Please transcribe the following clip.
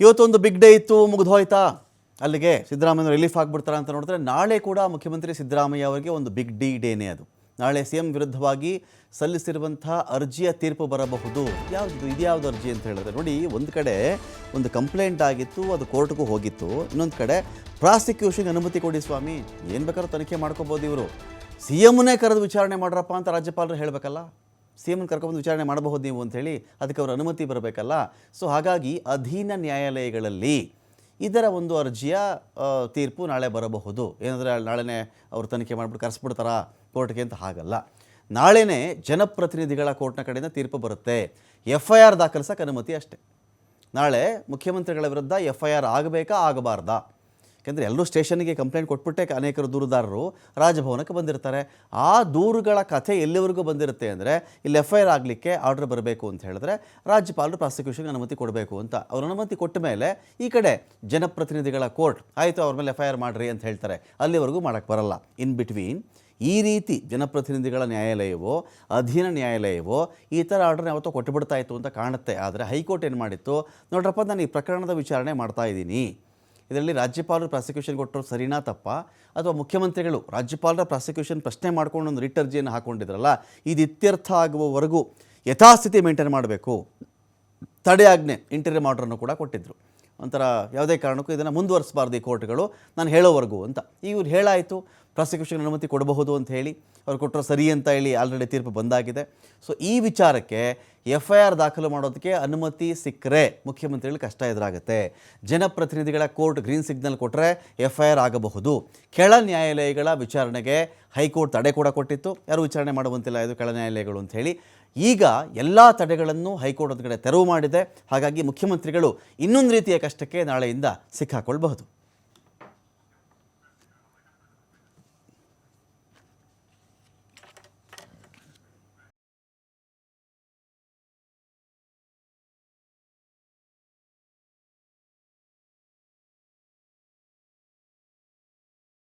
ಇವತ್ತೊಂದು big day ಇತ್ತು, ಮುಗಿದು ಹೋಯ್ತಾ ಅಲ್ಲಿಗೆ? ಸಿದ್ದರಾಮಯ್ಯ ರಿಲೀಫ್ ಆಗಿಬಿಡ್ತಾರೆ ಅಂತ ನೋಡಿದ್ರೆ ನಾಳೆ ಕೂಡ ಮುಖ್ಯಮಂತ್ರಿ ಸಿದ್ದರಾಮಯ್ಯ ಅವರಿಗೆ ಒಂದು ಬಿಗ್ ಡೇನೇ ಅದು. ನಾಳೆ ಸಿಎಂ ವಿರುದ್ಧವಾಗಿ ಸಲ್ಲಿಸಿರುವಂಥ ಅರ್ಜಿಯ ತೀರ್ಪು ಬರಬಹುದು. ಇದ್ಯಾವುದು ಅರ್ಜಿ ಅಂತ ಹೇಳಿದ್ರೆ ನೋಡಿ, ಒಂದು ಕಡೆ ಒಂದು ಕಂಪ್ಲೇಂಟ್ ಆಗಿತ್ತು, ಅದು ಕೋರ್ಟ್ಗೂ ಹೋಗಿತ್ತು. ಇನ್ನೊಂದು ಕಡೆ ಪ್ರಾಸಿಕ್ಯೂಷನ್ಗೆ ಅನುಮತಿ ಕೊಡಿ ಸ್ವಾಮಿ, ಏನು ಬೇಕಾದ್ರೂ ತನಿಖೆ ಮಾಡ್ಕೋಬೋದು ಇವರು. ಸಿ ಎಮ್ನೇ ಕರೆದು ವಿಚಾರಣೆ ಮಾಡ್ರಪ್ಪ ಅಂತ ರಾಜ್ಯಪಾಲರು ಹೇಳಬೇಕಲ್ಲ. ಸಿ ಎಮ್ನ ಕರ್ಕೊಂಡು ವಿಚಾರಣೆ ಮಾಡಬಹುದು ನೀವು ಅಂಥೇಳಿ, ಅದಕ್ಕೆ ಅವರ ಅನುಮತಿ ಬರಬೇಕಲ್ಲ. ಸೊ ಹಾಗಾಗಿ ಅಧೀನ ನ್ಯಾಯಾಲಯಗಳಲ್ಲಿ ಇದರ ಒಂದು ಅರ್ಜಿಯ ತೀರ್ಪು ನಾಳೆ ಬರಬಹುದು. ಏನಂದರೆ ನಾಳೆನೇ ಅವರು ತನಿಖೆ ಮಾಡಿಬಿಟ್ಟು ಕರೆಸ್ಬಿಡ್ತಾರಾ ಕೋರ್ಟ್ಗೆ ಅಂತ? ಹಾಗಲ್ಲ, ನಾಳೆನೇ ಜನಪ್ರತಿನಿಧಿಗಳ ಕೋರ್ಟ್ನ ಕಡೆಯಿಂದ ತೀರ್ಪು ಬರುತ್ತೆ. FIR ದಾಖಲಿಸೋಕೆ ಅನುಮತಿ ಅಷ್ಟೇ. ನಾಳೆ ಮುಖ್ಯಮಂತ್ರಿಗಳ ವಿರುದ್ಧ FIR ಆಗಬೇಕಾ ಆಗಬಾರ್ದಾ? ಯಾಕೆಂದರೆ ಎಲ್ಲರೂ ಸ್ಟೇಷನ್ಗೆ ಕಂಪ್ಲೇಂಟ್ ಕೊಟ್ಬಿಟ್ಟೆ ಅನೇಕರು ದೂರುದಾರರು ರಾಜಭವನಕ್ಕೆ ಬಂದಿರ್ತಾರೆ. ಆ ದೂರುಗಳ ಕಥೆ ಎಲ್ಲಿವರೆಗೂ ಬಂದಿರುತ್ತೆ ಅಂದರೆ, ಇಲ್ಲಿ FIR ಆಗಲಿಕ್ಕೆ ಆರ್ಡರ್ ಬರಬೇಕು ಅಂತ ಹೇಳಿದ್ರೆ ರಾಜ್ಯಪಾಲರು ಪ್ರಾಸಿಕ್ಯೂಷನ್ಗೆ ಅನುಮತಿ ಕೊಡಬೇಕು ಅಂತ. ಅವ್ರ ಅನುಮತಿ ಕೊಟ್ಟ ಮೇಲೆ ಈ ಕಡೆ ಜನಪ್ರತಿನಿಧಿಗಳ ಕೋರ್ಟ್ ಆಯಿತು ಅವ್ರ ಮೇಲೆ FIR ಮಾಡಿರಿ ಅಂತ ಹೇಳ್ತಾರೆ. ಅಲ್ಲಿವರೆಗೂ ಮಾಡೋಕ್ಕೆ ಬರಲ್ಲ. ಇನ್ ಬಿಟ್ವೀನ್ ಈ ರೀತಿ ಜನಪ್ರತಿನಿಧಿಗಳ ನ್ಯಾಯಾಲಯವೋ ಅಧೀನ ನ್ಯಾಯಾಲಯವೋ ಈ ಥರ ಆರ್ಡರ್ನ ಯಾವತ್ತೋ ಕೊಟ್ಟುಬಿಡ್ತಾ ಇತ್ತು ಅಂತ ಕಾಣುತ್ತೆ. ಆದರೆ ಹೈಕೋರ್ಟ್ ಏನು ಮಾಡಿತ್ತು ನೋಡ್ರಪ್ಪ, ನಾನು ಈ ಪ್ರಕರಣದ ವಿಚಾರಣೆ ಮಾಡ್ತಾ ಇದ್ದೀನಿ, ಇದರಲ್ಲಿ ರಾಜ್ಯಪಾಲರು ಪ್ರಾಸಿಕ್ಯೂಷನ್ ಕೊಟ್ಟರು ಸರಿನಾ ತಪ್ಪಾ, ಅಥವಾ ಮುಖ್ಯಮಂತ್ರಿಗಳು ರಾಜ್ಯಪಾಲರ ಪ್ರಾಸಿಕ್ಯೂಷನ್ ಪ್ರಶ್ನೆ ಮಾಡ್ಕೊಂಡು ಒಂದು ರಿಟ್ ಅರ್ಜಿಯನ್ನು ಹಾಕ್ಕೊಂಡಿದ್ರಲ್ಲ, ಇದು ಇತ್ಯರ್ಥ ಆಗುವವರೆಗೂ ಯಥಾಸ್ಥಿತಿ ಮೇಂಟೈನ್ ಮಾಡಬೇಕು. ತಡೆಯಾಜ್ಞೆ ಇಂಟೀರಿಯರ್ ಆರ್ಡರನ್ನು ಕೂಡ ಕೊಟ್ಟಿದ್ದರು. ಒಂಥರ ಯಾವುದೇ ಕಾರಣಕ್ಕೂ ಇದನ್ನು ಮುಂದುವರಿಸಬಾರ್ದು ಈ ಕೋರ್ಟ್ಗಳು, ನಾನು ಹೇಳೋವರೆಗೂ ಅಂತ. ಈಗ ಇವ್ರು ಹೇಳಾಯಿತು ಪ್ರಾಸಿಕ್ಯೂಷನ್ ಅನುಮತಿ ಕೊಡಬಹುದು ಅಂತ ಹೇಳಿ, ಅವ್ರು ಕೊಟ್ಟರು ಸರಿ ಅಂತ ಹೇಳಿ ಆಲ್ರೆಡಿ ತೀರ್ಪು ಬಂದಾಗಿದೆ. ಸೊ ಈ ವಿಚಾರಕ್ಕೆ FIR ದಾಖಲು ಮಾಡೋದಕ್ಕೆ ಅನುಮತಿ ಸಿಕ್ಕರೆ ಮುಖ್ಯಮಂತ್ರಿಗಳು ಕಷ್ಟ ಎದುರಾಗುತ್ತೆ. ಜನಪ್ರತಿನಿಧಿಗಳ ಕೋರ್ಟ್ ಗ್ರೀನ್ ಸಿಗ್ನಲ್ ಕೊಟ್ಟರೆ FIR ಆಗಬಹುದು. ಕೆಳ ನ್ಯಾಯಾಲಯಗಳ ವಿಚಾರಣೆಗೆ ಹೈಕೋರ್ಟ್ ತಡೆ ಕೂಡ ಕೊಟ್ಟಿತ್ತು, ಯಾರು ವಿಚಾರಣೆ ಮಾಡುವಂತಿಲ್ಲ ಇದು ಕೆಳ ನ್ಯಾಯಾಲಯಗಳು ಅಂತ ಹೇಳಿ. ಈಗ ಎಲ್ಲ ತಡೆಗಳನ್ನು ಹೈಕೋರ್ಟ್ ಒಂದು ಕಡೆ ತೆರವು ಮಾಡಿದೆ. ಹಾಗಾಗಿ ಮುಖ್ಯಮಂತ್ರಿಗಳು ಇನ್ನೊಂದು ರೀತಿಯ ಕಷ್ಟಕ್ಕೆ ನಾಳೆಯಿಂದ ಸಿಕ್ಕಾಕೊಳ್ಬಹುದು.